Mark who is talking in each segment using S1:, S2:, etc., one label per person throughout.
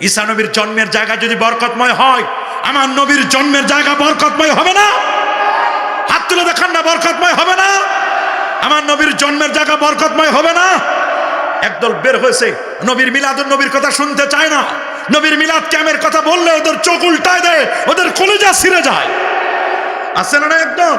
S1: ঈসা নবীর জন্মের জায়গা যদি বরকতময় হয়, আমার নবীর জন্মের জায়গা বরকতময় হবে না? হাত তুলে দেখান না, বরকতময় হবে না? আমার নবীর জন্মের জায়গা বরকতময় হবে না? একদল বের হয়েছে, নবীর মিলাদুন নবীর কথা শুনতে চায় না। নবীর মিলাদ ক্যামের কথা বললে ওদের চোখ উল্টায় দেয়, ওদের কলিজা ছিঁড়ে যায়। আছে না একদম?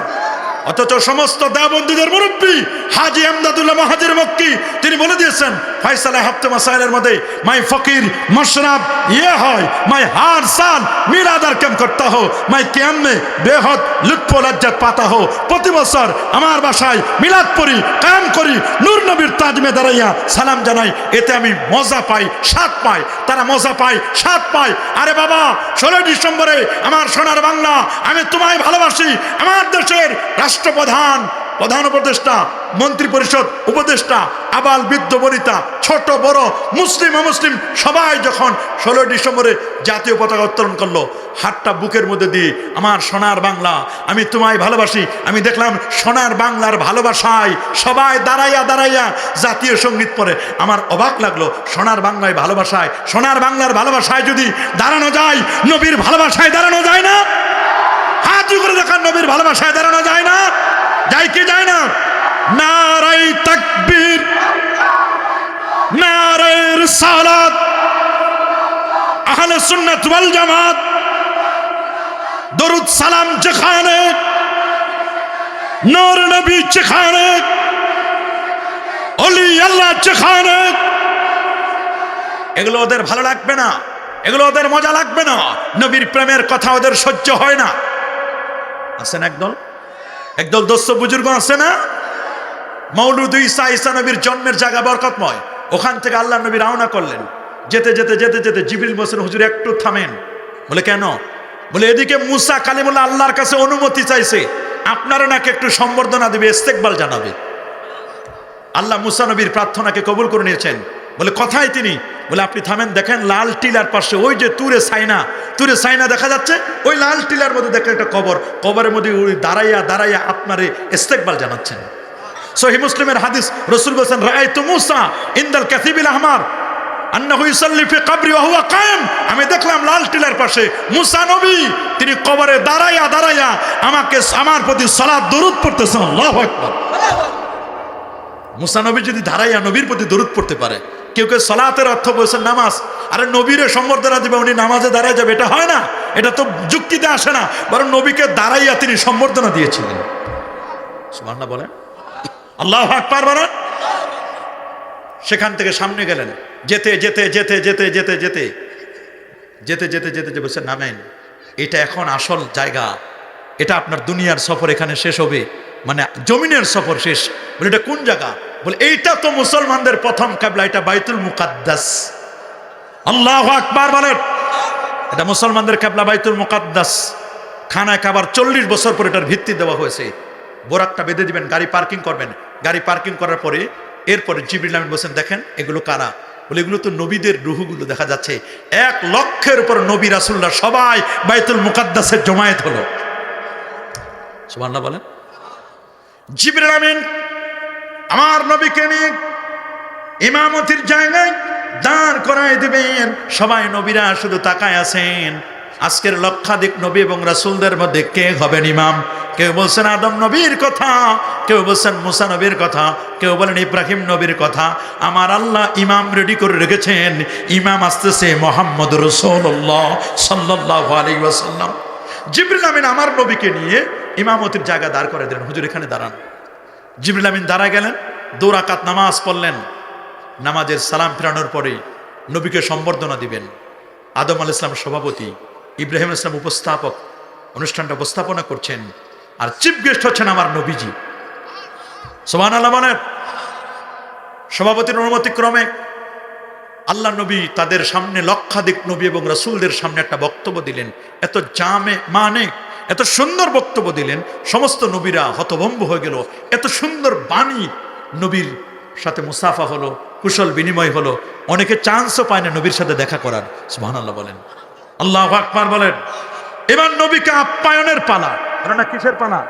S1: অথচ সমস্ত দেওবন্দীদের মুরব্বী হাজী আমদাদুল্লাহ মুহাজির মক্কি তিনি বলে দিয়েছেন ফয়সালা হাফতে মাসাইলের মধ্যে, মাই ফকির মশরাব ইয়ে হয়, মাই হার সাল মিলাদার কেম করতে হো, মাই কেমনে বেহদ লুৎফ লজ্জাত পাতা হো। প্রতি বছর আমার বাসায় মিলাদ পড়ি, কায়াম করি, নূর নবীর তাজমে দাঁড়াইয়া সালাম জানাই, এতে আমি মজা পাই, স্বাদ পাই, তারা মজা পায়, স্বাদ পায়। আরে বাবা, 16 ডিসেম্বরে আমার সোনার বাংলা, আমি তোমায় ভালোবাসি। আমার দেশের রাষ্ট্রপ্রধান, প্রধান উপদেষ্টা, মন্ত্রী পরিষদ উপদেষ্টা, আবাল বৃদ্ধ বনিতা, ছোট বড়, মুসলিম অমুসলিম সবাই যখন 16 ডিসেম্বরে জাতীয় পতাকা উত্তোলন করলো, হাতটা বুকের মধ্যে দিয়ে আমার সোনার বাংলা, আমি তোমায় ভালোবাসি, আমি দেখলাম সোনার বাংলার ভালোবাসায় সবাই দাঁড়াইয়া দাঁড়াইয়া জাতীয় সঙ্গীত পড়ে। আমার অবাক লাগলো, সোনার বাংলায় ভালোবাসায়, সোনার বাংলার ভালোবাসায় যদি দাঁড়ানো যায়, নবীর ভালোবাসায় দাঁড়ানো যায় না? হাত করে দেখান, নবীর ভালোবাসায় দাঁড়ানো যায় না? যায় কি যায় না? নারায়ে তাকবীর, নারায়ে রিসালাত, আহলে সুন্নাত ওয়াল জামাত, দরুদ সালাম যেখানে, নূর নবী যেখানে, ওলি আল্লাহ যেখানে, এগুলো ওদের ভালো লাগবে না, এগুলো ওদের মজা লাগবে না, নবীর প্রেমের কথা ওদের সহ্য হয় না। আছেন একদল দোস্ত বুজুর্গ আছে না, মৌলুদ ঈসা, ঈসা নবীর জন্মের জায়গা বরকতময়, ওখান থেকে আল্লাহ নবী রওনা করলেন। যেতে যেতে যেতে যেতে জিবরিল বলছেন, হুজুর একটু থামেন। বলে কেন? বলে এদিকে মুসা কালিমুল্লাহ আল্লাহর কাছে অনুমতি চাইছে, আপনারা নাকি একটু সম্বর্ধনা দিবে, ইস্তেকবাল জানাবে। আল্লাহ মুসা নবীর প্রার্থনাকে কবুল করে নিয়েছেন। বলে কথাই তিনি, বলে আপনি থামেন, দেখেন লাল টিলার পাশে ওই যে তুরে সাইনা দেখা যাচ্ছে, ওই লাল টিলার মধ্যে দেখেন একটা কবর, কবরের মধ্যে দাঁড়াইয়া দাঁড়াইয়া আপনারে ইস্তেকবাল জানাচ্ছেন। সহিহ মুসলিমের হাদিস, রাসূল বলেছেন, রাআইতু মুসা ইনদাল কাসিবিল আহমার আন্নাহু ইউসাল্লি ফি কবরি ওয়া হুয়া কায়েম। আমি দেখলাম লাল টিলার পাশে মুসা নবী, তিনি কবরে দাঁড়াইয়া দাঁড়াইয়া আমার প্রতি সালাত দরুদ পড়তেছেন। আল্লাহু আকবার। মুসা নবী যদি দাঁড়াইয়া নবীর প্রতি দরুদ পড়তে পারে, কেউ কেউ সালাতের অর্থ বলছেন নামাজ, আরে নবীরে সম্বর্ধনা দিবে, উনি নামাজে দাঁড়ায় যাবে, এটা হয় না, এটা তো যুক্তিতে আসে না। বরং নবীকে দাঁড়াইয়া তিনি সম্বর্ধনা দিয়েছিলেন। সুবহানাল্লাহ বলেন, আল্লাহু আকবার বলেন। সেখান থেকে সামনে গেলেন, যেতে যেতে যেতে যেতে যেতে যেতে যেতে যেতে যেতে যে বলছেন, নামেন, এটা এখন আসল জায়গা, এটা আপনার দুনিয়ার সফর এখানে শেষ হবে, মানে জমিনের সফর শেষ। বলে এটা কোন জায়গা? বলে এইটা তো মুসলমানদের প্রথম কিবলা, এটা বাইতুল মুকাদ্দাস। আল্লাহু আকবার বলেন। এটা মুসলমানদের কিবলা বাইতুল মুকাদ্দাস। খানায় কাবার 40 বছর পর এটার ভিত্তি দেওয়া হয়েছে। বোরাকটা বেঁধে দিবেন, গাড়ি পার্কিং করবেন, গাড়ি পার্কিং করার পরে এরপরে জিবরিল আমিন বলেছেন, দেখেন এগুলো কারা? বলে এগুলো তো নবীদের রূহগুলো দেখা যাচ্ছে। 1 লক্ষের উপর নবী রাসূলরা সবাই বাইতুল মুকাদ্দাসের জমায়েত হলো। সুবহানাল্লাহ বলেন। জিবরিল আমিন আমার নবীকে নিয়ে ইমামতির জায়গায় দাঁড় করায় দিবেন, সবাই নবীরা শুধু তাকায় আছেন। আজকের লক্ষাধিক নবী এবং রাসূলদের মধ্যে কে হবেন ইমাম? কেউ বলছেন আদম নবীর কথা, কেউ বলছেন মুসা নবীর কথা, কেউ বলেন ইব্রাহিম নবীর কথা। আমার আল্লাহ ইমাম রেডি করে রেখেছেন। ইমাম আসতেছে মুহাম্মদ রাসূলুল্লাহ সাল্লাল্লাহু আলাইহি ওয়াসাল্লাম। জিবরিল আমিন আমার নবীকে নিয়ে ইমামতির জায়গা দাঁড় করে দিলেন, হুজুর এখানে দাঁড়ান। জিবরিল আমিন দাঁড়ায় গেলেন, 2 রাকাত নামাজ পড়লেন। নামাজের সালাম ফেরানোর পরে নবীকে সম্বর্ধনা দিবেন। আদম আলাইহিস সালাম সভাপতি, ইব্রাহিম আলাইহিস সালাম উপস্থাপক, অনুষ্ঠানটা উপস্থাপনা করছেন, আর চিফ গেস্ট হচ্ছেন আমার নবীজি। সুবহানাল্লাহ বলেন। সভাপতির অনুমতিক্রমে আল্লাহ নবী তাদের সামনে, লক্ষাধিক নবী এবং রাসূলদের সামনে একটা বক্তব্য দিলেন। এত জামে মানে এত সুন্দর বক্তব্য দিলেন, সমস্ত নবীরা হতভম্ব হয়ে গেল। এত সুন্দর বাণী, নবীর সাথে মুসাফা হলো, কুশল বিনিময় হলো। অনেকে চান্সও পায় না নবীর সাথে দেখা করার। সুবহানাল্লাহ বলেন, আল্লাহু আকবার বলেন। এবার নবীকে আপ্যায়নের পালা। না কিসের পালা?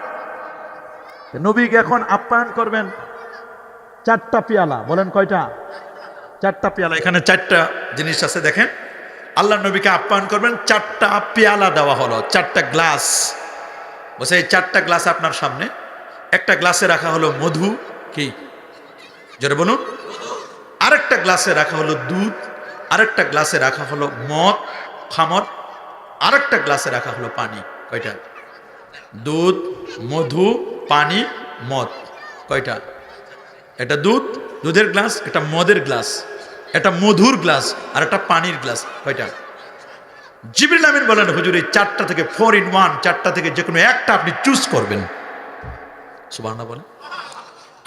S1: নবীকে এখন আপ্যায়ন করবেন 4টা পেয়ালা। বলেন কয়টা? 4টা পেয়ালা। এখানে 4টা জিনিস আছে, দেখেন আল্লাহ নবীকে আপ্যায়ন করবেন, 4টা পেয়ালা দেওয়া হলো, 4টা গ্লাস। বলছে এই 4টা গ্লাস আপনার সামনে, একটা গ্লাসে রাখা হলো মধু, কি জোরে বলুন, আরেকটা গ্লাসে রাখা হলো দুধ, আরেকটা গ্লাসে রাখা হলো মদ খামর, আরেকটা গ্লাসে রাখা হলো পানি। কয়টা? দুধ, মধু, পানি, মদ। কয়টা? এটা দুধ, দুধের গ্লাস, এটা মদের গ্লাস, এটা মধুর গ্লাস, আর একটা পানির গ্লাস। কয়টা? জিবরিল আমিন বলেন হুজুর এই 4টা থেকে 4 in 1, 4টা থেকে যে কোনো একটা আপনি চুজ করবেন। সুবহানাল্লাহ বলেন।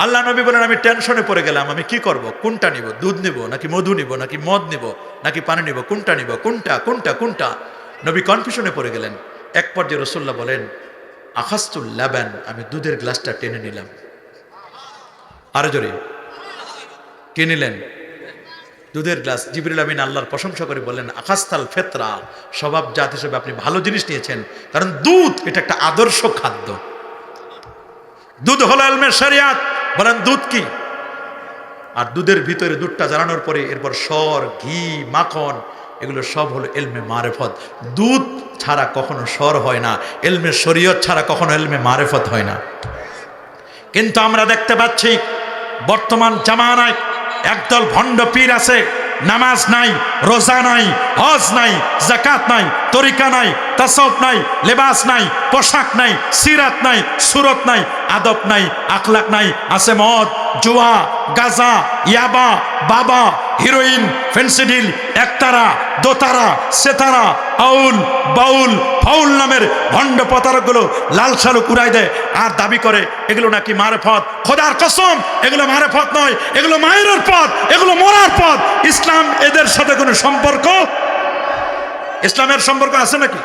S1: আল্লাহ নবী বলেন আমি টেনশনে পড়ে গেলাম, আমি কি করব, কোনটা নিব, দুধ নিব নাকি মধু নিব নাকি মদ নিব নাকি পানি নিব, কোনটা নিব, কোনটা কোনটা কোনটা? নবী কনফিউশনে পড়ে গেলেন। এক পর্যায়ে রাসূলুল্লাহ বলেন আখাস্তুল লাবান, আমি দুধের গ্লাসটা টেনে নিলাম। আরো জোরে, কে নিলেন? দুধের গ্লাস। জিবরিল আমিন আল্লাহর প্রশংসা করে বললেন আখাস্তাল ফিতরা, স্বভাবজাত হিসেবে আপনি ভালো জিনিস নিয়েছেন, কারণ দুধ এটা একটা আদর্শ খাদ্য। দুধ হলো ইলমে শরিয়াত। বলেন দুধ কি? আর দুধের ভিতরে দুধটা জ্বালানোর পরে এরপর সর, ঘি, মাখন, এগুলো সব হলো ইলমে মারিফত। দুধ ছাড়া কখনো সর হয় না, ইলমে শরিয়ত ছাড়া কখনো ইলমে মারিফত হয় না। কিন্তু আমরা দেখতে পাচ্ছি বর্তমান জামানায় একদল ভণ্ড পীর আছে, নামাজ নাই, রোজা নাই, হজ নাই, যাকাত নাই, তরিকা নাই, তাসাউফ নাই, লেবাস নাই, পোশাক নাই, সিরাত নাই, সুরত নাই, আদব নাই, আখলাক নাই, আছে মদ, জুয়া, গাজা, ইয়াবা, বাবা, হিরোইন, ফেন্সিডিল, একতারা, দোতারা, সেতারা, আউল, বাউল, ফাউল নামের ভণ্ড প্রতারকগুলো লাল শালুক উড়াই দেয় আর দাবি করে এগুলো নাকি মারেফত। খোদার কসম এগুলো মারেফত নয়, এগুলো মায়ের পথ, এগুলো মরার পথ। ইসলাম এদের সাথে কোনো সম্পর্ক, ইসলামের সম্পর্ক আছে নাকি?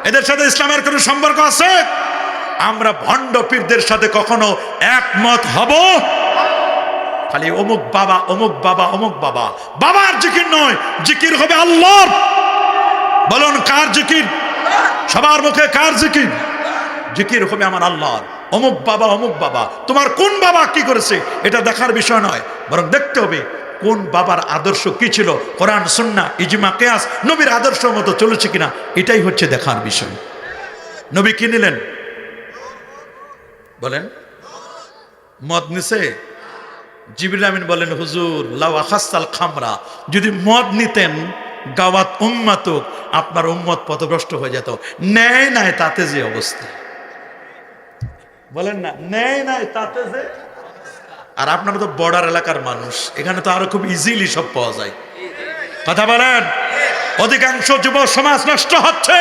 S1: এদের সাথে ইসলামের কোনো সম্পর্ক আছে? আমরা ভণ্ড পীরদের সাথে কখনো একমত হব? খালি অমুক বাবা, অমুক বাবা, অমুক বাবা। বাবার জিকির নয়, জিকির হবে আল্লাহর। বলুন কার জিকির? সবার মুখে কার জিকির? জিকির হবে আমার আল্লাহর। অমুক বাবা, অমুক বাবা, তোমার কোন বাবা কি করেছে এটা দেখার বিষয় নয়, বরং দেখতে হবে কোন বাবার আদর্শ কি ছিল, কোরআন সুন্নাহ ইজমা কিয়াস নবীর আদর্শ মতো চলেছে কিনা, এটাই হচ্ছে দেখার বিষয়। নবী কি নিলেন বলেন? মদ নিছে? জিবরিল আমিন বলেন হুজুর লাউ আখাস্তাল খামরা, যদি মদ নিতেন গাওয়াত উম্মাতুক, আপনার উম্মত পথভ্রষ্ট হয়ে যেত। নেয় নাই তাতে যে অবস্থা, বলেন না, নেয় নাই তাতে যে। আর আপনারা তো বর্ডার এলাকার মানুষ, এখানে তো আরো খুব ইজিলি সব পাওয়া যায়। কথা বলেন। অধিকাংশ যুব সমাজ নষ্ট হচ্ছে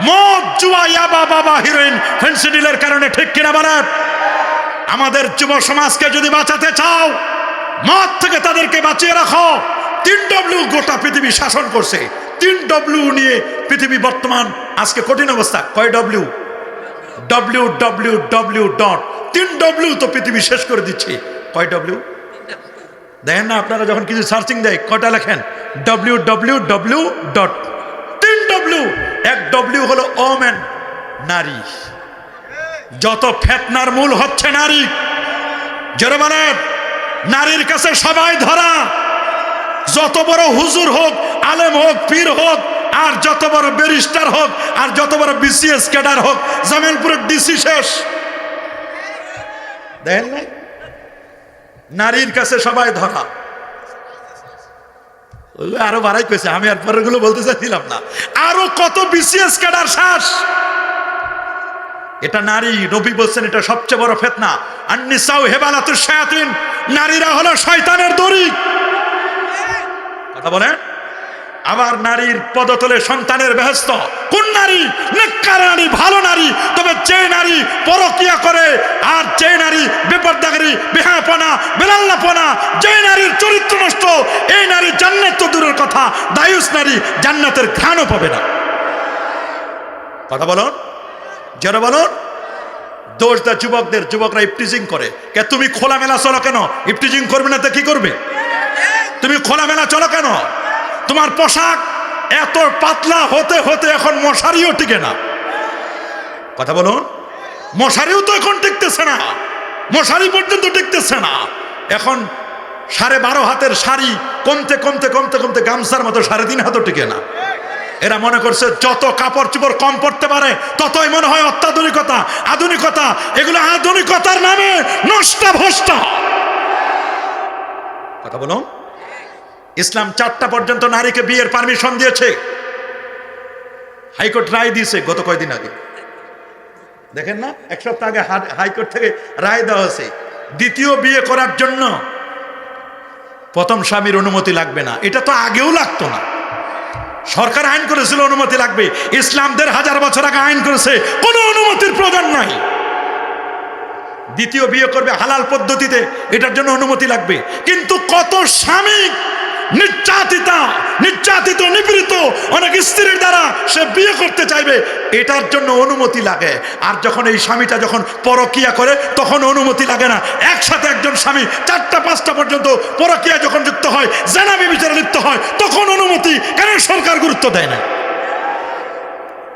S1: মদ, জুয়া, ইয়াবা, বাবা, হিরোইন, ফেন্সিডিলের কারণে, ঠিক কিনা বলেন? আমাদের যুব সমাজকে যদি বাঁচাতে চাও, মদ থেকে তাদেরকে বাঁচিয়ে রাখো। 3W গোটা পৃথিবী শাসন করছে, 3W নিয়ে পৃথিবী বর্তমান আজকে কঠিন অবস্থা। কয় ডব্লিউ? www. 3W তো পৃথিবী শেষ করে দিচ্ছে। কয় ডব্লিউ? দেখেন না আপনারা যখন কিছু সার্চিং দেয় কয়টা লেখেন? www. 3W। এক ডব্লিউ হলো ওমেন, নারী। যত ফেতনার মূল হচ্ছে নারী। জোরে বলেন, নারীর কাছে সবাই ধরা। যত বড় হুজুর হোক, আলেম হোক, পীর হোক, আর যত বড় ব্যারিস্টার হোক, আর যত বড় বিসিএস ক্যাডার হোক, জামালপুরের ডিসি শেষ। দেখেন না, নারীর কাছে সবাই ধরা। আরো বাড়াই পেয়েছে, আমি আর পরের গুলো বলতে চাইছিলাম না। আরো কত বিসিএস ক্যাডার শেষ। এটা নারী, নবী বলছেন এটা সবচেয়ে বড় ফিতনা। আন-নিসাউ হিবালাতুশ শায়াতিন, নারীরা হলো শয়তানের দড়ি। কথা বলেন। আবার নারীর পদতলে সন্তানের বেহেশত। কোন নারী? নেককার নারী, ভালো নারী। তবে যে নারী পরকিয়া করে, আর যে নারী বেপরদাগিরি, বেহায়াপনা, বেলাল্লাপনা, যে নারীর চরিত্র নষ্ট, এই নারী জান্নাত তো দূরের কথা, দায়ুস নারী জান্নাতের ঘ্রাণও পাবে না। কথা বলুন, যারা বলুন। দোষ দা যুবকদের, যুবকরা ইফটিজিং করে। কে তুমি খোলামেলা চলো কেন? ইফটিজিং করবে না তো কি করবে? তুমি খোলামেলা চলো কেন? তোমার পোশাক এত পাতলা হতে হতে এখন মশারিও টিকে না। কথা বলুন। মশারিও তো এখন টিকতেছে না, মশারি পর্যন্ত টিকতেছে না। এখন 12.5 হাতের শাড়ি কমতে কমতে কমতে কমতে গামছার মতো 3.5 হাতও টিকে না। এরা মনে করছে যত কাপড় চোপড় কম পড়তে পারে ততই মনে হয় অত্যাধুনিকতা, আধুনিকতা। এগুলো আধুনিকতার নামে নষ্ট ভ্রষ্ট কথা বলো। ইসলাম 4টা পর্যন্ত নারীকে বিয়ের পারমিশন দিয়েছে। হাইকোর্ট রায় দিয়েছে গত কয়েকদিন আগে, দেখেন না, 1 সপ্তাহ আগে হাইকোর্ট থেকে রায় দেওয়া হয়েছে। দ্বিতীয় বিয়ে করার জন্য প্রথম স্বামীর অনুমতি লাগবে না। এটা তো আগেও লাগতো না, সরকার আইন করেছিল অনুমতি লাগবে। ইসলাম 1000 বছর আগে আইন করেছে কোনো অনুমতির প্রয়োজন নাই। দ্বিতীয় বিয়ে করবে হালাল পদ্ধতিতে, এটার জন্য অনুমতি লাগবে। কিন্তু কত স্বামী নির্যাতিত নিপীড়িত অনেক স্ত্রীর দ্বারা সে বিয়ে করতে চাইবে, এটার জন্য অনুমতি লাগে। আর যখন এই স্বামীটা যখন পরকিয়া করে তখন অনুমতি লাগে না। একসাথে একজন স্বামী 4টা 5টা পর্যন্ত পরকিয়া যখন যুক্ত হয়, জেনা ব্যভিচারে লিপ্ত হয়, তখন অনুমতি কেন সরকার গুরুত্ব দেয় না?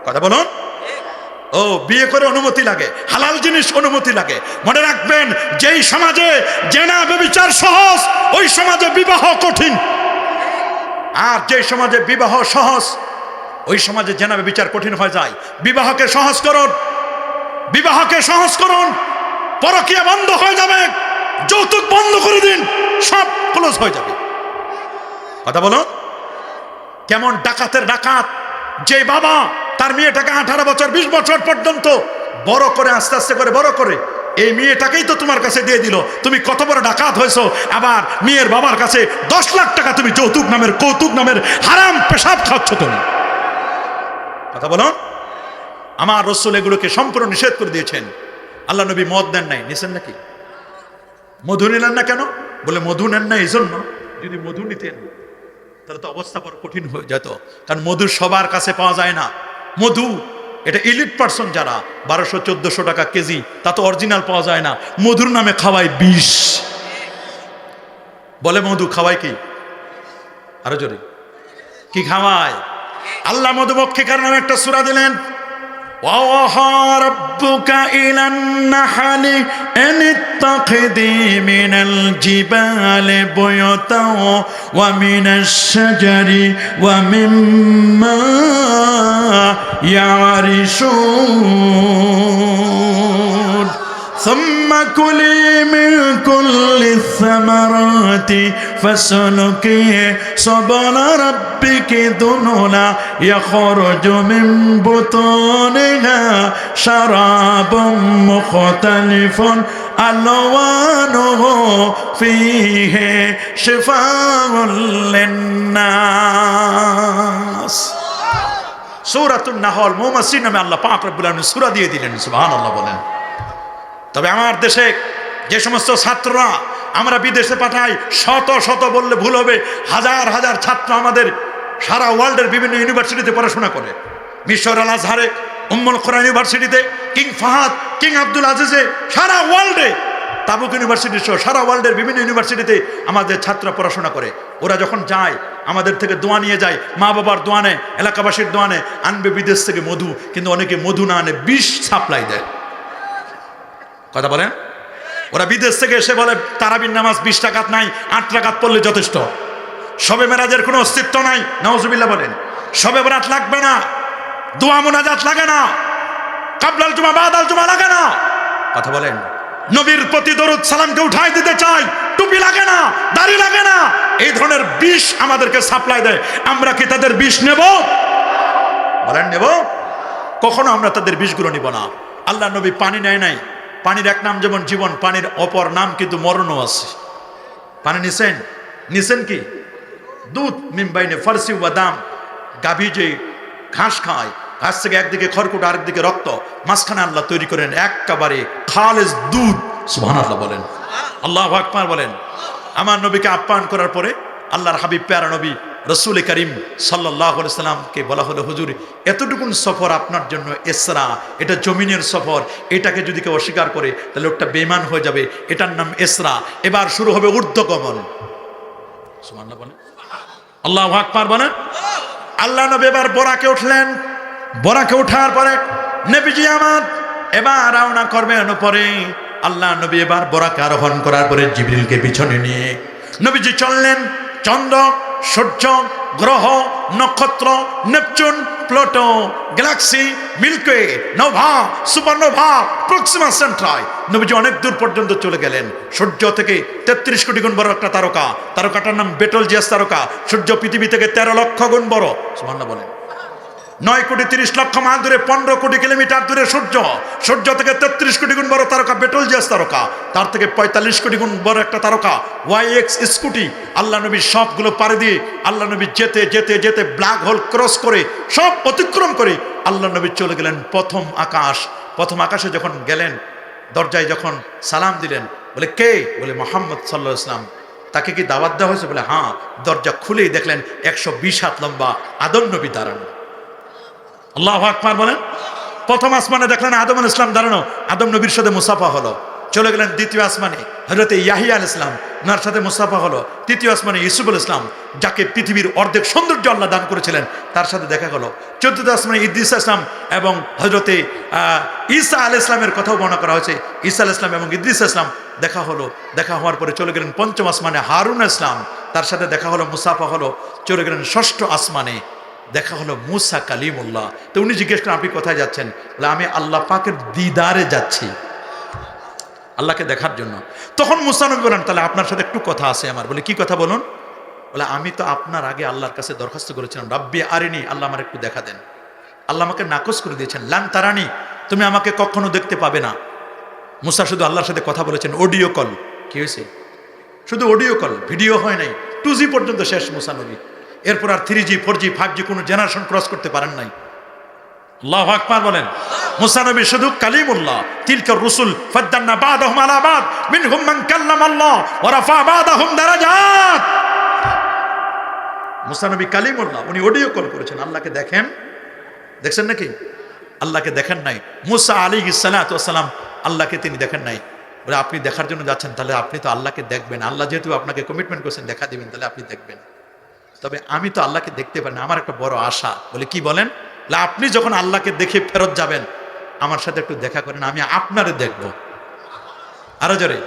S1: কথা বলুন। ও বিয়ে করে অনুমতি লাগে, হালাল জিনিস অনুমতি লাগে। মনে রাখবেন, যেই সমাজে জেনা ব্যভিচার সহজ ওই সমাজে বিবাহ কঠিন, আর যেই সমাজে বিবাহ সহজ ওই সমাজে জেনা ব্যভিচার কঠিন হয়ে যায়। বিবাহকে সহজ করুন, বিবাহকে সহজ করুন, পরকীয়া বন্ধ হয়ে যাবে, যৌতুক বন্ধ করে দিন, সব ক্লোজ হয়ে যাবে। কথা বলো। কেমন ডাকাতের ডাকাত, যে বাবা তার মেয়েটাকে 18 বছর 20 বছর পর্যন্ত বড় করে আস্তে আস্তে করে বড় করে এই মেয়েটাকেই তো তোমার কাছে দিয়ে দিল, তুমি কত বড় ডাকাত হয়েছো। আবার মেয়ের বাবার কাছে 10 লাখ টাকা তুমি যৌতুক নামের কৌতুক নামের হারাম পেশাব খাচ্ছ তুমি। কথা বলো। আমার রাসূল এগুলোকে সম্পূর্ণ নিষেধ করে দিয়েছেন। আল্লাহ নবী মদ দেন নাই, নিছেন নাকি? মধু নিলেন না কেন? বলে মধু নেন না এই জন্য, যদি মধু নিতেন তাহলে তো অবস্থা বড় কঠিন হয়ে যেত। কারণ মধু সবার কাছে পাওয়া যায় না। মধু এটা ইলিট পার্সন যারা 1200-1400 টাকা কেজি, তা তো অরিজিনাল পাওয়া যায় না। মধুর নামে খাওয়ায় বিষ। বলে মধু খাওয়ায় কি? আরো জোরে কি খাওয়ায়? আল্লাহ মধুমক্ষিকার নামে একটা সূরা দিলেন, وَأَوْحَى رَبُّكَ إِلَى النَّحْلِ أَنِ اتَّخِذِي مِنَ الْجِبَالِ بُيُوتًا وَمِنَ الشَّجَرِ وَمِمَّا يَعْرِشُونَ ثُمَّ كُلِي مِن كُلِّ الثَّمَرَاتِ فَاسْلُكِي سُبُلَ رَبِّكِ ذُلُلًا يَخْرُجُ مِن بُطُونِهَا شَرَابٌ مُخْتَلِفٌ أَلْوَانُهُ فِيهِ شِفَاءٌ لِلنَّاسِ। সূরাতুন নাহল মৌমাছি নামে আল্লাহ পাক রব্বুল আলামিন সূরা দিয়ে দিলেন। সুবহানাল্লাহ বলেন। তবে আমার দেশে যে সমস্ত ছাত্ররা আমরা বিদেশে পাঠাই, শত শত বললে ভুল হবে, হাজার হাজার ছাত্র আমাদের সারা ওয়ার্ল্ডের বিভিন্ন ইউনিভার্সিটিতে পড়াশোনা করে। মিশর আল আজহারে, উম্মুল কোরআন ইউনিভার্সিটিতে, কিং ফাহাদ, কিং আব্দুল আজিজে, সারা ওয়ার্ল্ডে, তাবুক ইউনিভার্সিটি সহ সারা ওয়ার্ল্ডের বিভিন্ন ইউনিভার্সিটিতে আমাদের ছাত্ররা পড়াশোনা করে। ওরা যখন যায় আমাদের থেকে দোয়া নিয়ে যায়, মা বাবার দোয়া নেয়, এলাকাবাসীর দোয়া নেয়, আনবে বিদেশ থেকে মধু। কিন্তু অনেকে মধু না আনে, বিষ সাপ্লাই দেয়। কথা বলেন। ওরা বিদেশ থেকে এসে বলে তারাবির নামাজ 20 রাকাত নাই, 8 রাকাত পড়লে যথেষ্ট। শবে মেরাজের কোনো অস্তিত্ব নাই, নাউজুবিল্লাহ বলেন। শবে বরাত লাগবে না, দোয়া মুনাজাত লাগে না, কাবলাল জুমা বাদাল জুমা লাগে না। কথা বলেন। নবীর প্রতি দরুদ সালামকে উঠাই দিতে চাই, টুপি লাগে না, দাড়ি লাগে না। এই ধরনের বিষ আমাদেরকে সাপ্লাই দেয়। আমরা কি তাদের বিষ নেব? বলেন নেব? কখনো আমরা তাদের বিষগুলো নিব না। আল্লাহ নবী পানি নেয় নাই। পানির এক নাম যেমন জীবন, পানির অপর নাম কিন্তু মরণও আছে। পানি নিছেন? নিছেন কি? দুধ মিমবাইনে ফারসি বাদাম। গাভী যে ঘাস খায়, ঘাস থেকে একদিকে খড়কুট আরেকদিকে রক্ত, মাঝখানে আল্লাহ তৈরি করেন একেবারে খালেজ দুধ। সুবহানাল্লাহ বলেন, আল্লাহু আকবার বলেন। আমার নবীকে আপ্যায়ন করার পরে আল্লাহর হাবিব প্যারা নবী রসুল করিম সাল্লাল্লাহু আলাইহি সাল্লামকে বলা হলো, হুজুর এতটুকুন সফর আপনার জন্য ইসরা, এটা জমিনের সফর, এটাকে যদি কেউ অস্বীকার করে তাহলে লোকটা বেঈমান হয়ে যাবে। এটার নাম ইসরা। এবার শুরু হবে ঊর্ধ্বগমন। সুবহানাল্লাহ বলেন, আল্লাহু আকবার বলেন। আল্লাহ নবী এবার বোরাকে উঠলেন। বোরাকে ওঠার পরে নবীজি আমার এবার রওনা করবেন। পরে আল্লাহ নবী এবার বোরাকে আরোহণ করার পরে জিবরিলকে পিছনে নিয়ে নবীজি চললেন, চন্দ্র, সূর্য, গ্রহ, নক্ষত্র, Neptune, Pluto, galaxy, Milky Way, nova, supernova, Proxima Centauri, নবীজি অনেক দূর পর্যন্ত চলে গেলেন। সূর্য থেকে 33 কোটি গুণ বড় একটা তারকা, তারকাটার নাম বেটলজিয়াস তারকা। সূর্য পৃথিবী থেকে 13 লক্ষ গুণ বড়, সুবহানাল্লাহ বলেন। 9 কোটি 30 লক্ষ মাইল দূরে, 15 কোটি কিলোমিটার দূরে সূর্য। সূর্য থেকে 33 কোটি গুণ বড় তারকা বেটলজিয়াস তারকা। তার থেকে 45 কোটি গুণ বড় একটা তারকা ওয়াইএক্স স্কুটি। আল্লাহ নবী সবগুলো পাড়ি দিয়ে আল্লাহ নবী যেতে যেতে যেতে ব্ল্যাক হোল ক্রস করে সব অতিক্রম করে আল্লাহ নবী চলে গেলেন প্রথম আকাশ। প্রথম আকাশে যখন গেলেন, দরজায় যখন সালাম দিলেন, বলে কে? বলে মোহাম্মদ সাল্লাল্লাহু আলাইহি ওয়াসাল্লাম। তাকে কি দাওয়াত দেওয়া হয়েছে? বলে হ্যাঁ। দরজা খুলেই দেখলেন 120 হাত লম্বা আদম নবী দাঁড়ানো। আল্লাহু আকবার বলেন। প্রথম আসমানে দেখলেন আদম আলাইহিস সালাম দাঁড়ানো, আদম নবীর সাথে মুসাফা হলো। চলে গেলেন দ্বিতীয় আসমানে, হযরত ইয়াহিয়া আলাইহিস সালাম, ওনার সাথে মুসাফা হলো। তৃতীয় আসমানে ইউসুফ আলাইহিস সালাম, যাকে পৃথিবীর অর্ধেক সৌন্দর্য আল্লাহ দান করেছিলেন, তার সাথে দেখা হলো। চতুর্থ আসমানে ইদ্রিস আলাইহিস সালাম এবং হযরত ঈসা আলাইহিস সালামের কথাও বর্ণনা করা হয়েছে। ঈসা আলাইহিস সালাম এবং ইদ্রিস আলাইহিস সালাম দেখা হলো। দেখা হওয়ার পরে চলে গেলেন পঞ্চম আসমানে হারুন আলাইহিস সালাম, তার সাথে দেখা হলো, মুসাফা হলো। চলে গেলেন ষষ্ঠ আসমানে, দেখা হলো মুসা কালিমুল্লাহ। তো উনি জিজ্ঞেস করেন আপনি কোথায় যাচ্ছেন? বলে আমি আল্লাহ পাকের দিদারে যাচ্ছি, আল্লাহকে দেখার জন্য। তখন মুসা নবী বলেন তাহলে আপনার সাথে একটু কথা আছে আমার। বলে কি কথা বলুন? বলে আমি তো আপনার আগে আল্লাহর কাছে দরখাস্ত করেছিলাম, রাব্বি আরিনি, আল্লাহ আমার একটু দেখা দেন। আল্লাহ আমাকে নাকচ করে দিয়েছেন, লান তারানি, তুমি আমাকে কখনো দেখতে পাবে না। মুসা শুধু আল্লাহর সাথে কথা বলেছেন, অডিও কল। কি হয়েছে? শুধু অডিও কল, ভিডিও হয় নাই। 2G পর্যন্ত শেষ মুসা নবী। এরপর আর 3G 4G 5G কোনো জেনারেশন ক্রস করতে পারেন নাই। আল্লাহু আকবার বলেন। মুসা নবী শুধু কালিমুল্লাহ। তিলকার রুসুল ফাদ্দালনা বা'দাহুম আলা বা'দ মিনহুম মান কাল্লামাল্লাহ ওয়া রাফা বা'দাহুম দারাজাত। মুসা নবী কালিমুল্লাহ, উনি অডিও কল করেছেন। আল্লাহকে দেখেন, দেখছেন নাকি? আল্লাহকে দেখেন নাই। মুসা আলাইহিস সালাতু ওয়াস সালাম আল্লাহকে তিনি দেখেন নাই। বলে আপনি দেখার জন্য যাচ্ছেন, তাহলে আপনি তো আল্লাহকে দেখবেন। আল্লাহ যেহেতু আপনাকে কমিটমেন্ট করেছেন দেখা দিবেন, তাহলে আপনি দেখবেন। তবে আমি তো আল্লাহকে দেখতে পারি না, আমার একটা বড় আশা। বলে কি বলেন? আপনি যখন আল্লাহকে দেখে ফেরত যাবেন, আমার সাথে একটু দেখা করেন, আমি আপনারে দেখবো। আরো জোরে।